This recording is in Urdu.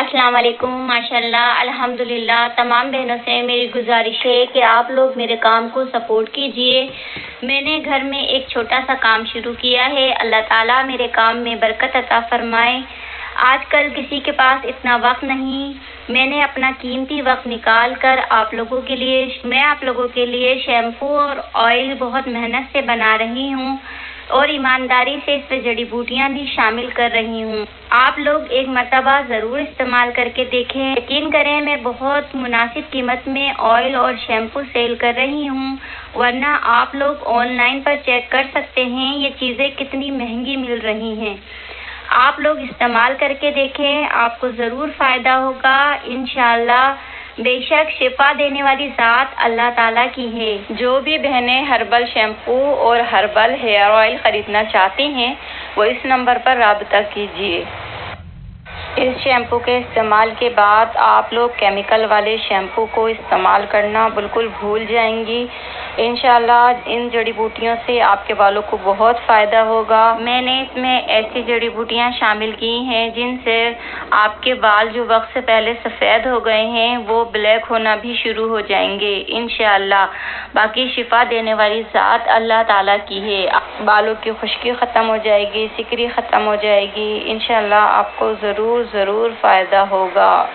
السلام علیکم۔ ماشاءاللہ الحمدللہ تمام بہنوں سے میری گزارش ہے کہ آپ لوگ میرے کام کو سپورٹ کیجئے۔ میں نے گھر میں ایک چھوٹا سا کام شروع کیا ہے، اللہ تعالیٰ میرے کام میں برکت عطا فرمائے۔ آج کل کسی کے پاس اتنا وقت نہیں، میں نے اپنا قیمتی وقت نکال کر آپ لوگوں کے لیے شیمپو اور آئل بہت محنت سے بنا رہی ہوں اور ایمانداری سے اس میں جڑی بوٹیاں بھی شامل کر رہی ہوں۔ آپ لوگ ایک مرتبہ ضرور استعمال کر کے دیکھیں۔ یقین کریں میں بہت مناسب قیمت میں آئل اور شیمپو سیل کر رہی ہوں، ورنہ آپ لوگ آن لائن پر چیک کر سکتے ہیں یہ چیزیں کتنی مہنگی مل رہی ہیں۔ آپ لوگ استعمال کر کے دیکھیں، آپ کو ضرور فائدہ ہوگا انشاءاللہ۔ بے شک شفا دینے والی ذات اللہ تعالیٰ کی ہے۔ جو بھی بہنیں ہربل شیمپو اور ہربل ہیئر آئل خریدنا چاہتی ہیں وہ اس نمبر پر رابطہ کیجیے۔ اس شیمپو کے استعمال کے بعد آپ لوگ کیمیکل والے شیمپو کو استعمال کرنا بالکل بھول جائیں گی۔ انشاءاللہ ان جڑی بوٹیوں سے آپ کے بالوں کو بہت فائدہ ہوگا۔ میں نے اس میں ایسی جڑی بوٹیاں شامل کی ہیں جن سے آپ کے بال جو وقت سے پہلے سفید ہو گئے ہیں وہ بلیک ہونا بھی شروع ہو جائیں گے انشاءاللہ۔ باقی شفا دینے والی ذات اللہ تعالیٰ کی ہے۔ بالوں کی خشکی ختم ہو جائے گی، سکری ختم ہو جائے گی، انشاءاللہ آپ کو ضرور فائدہ ہوگا۔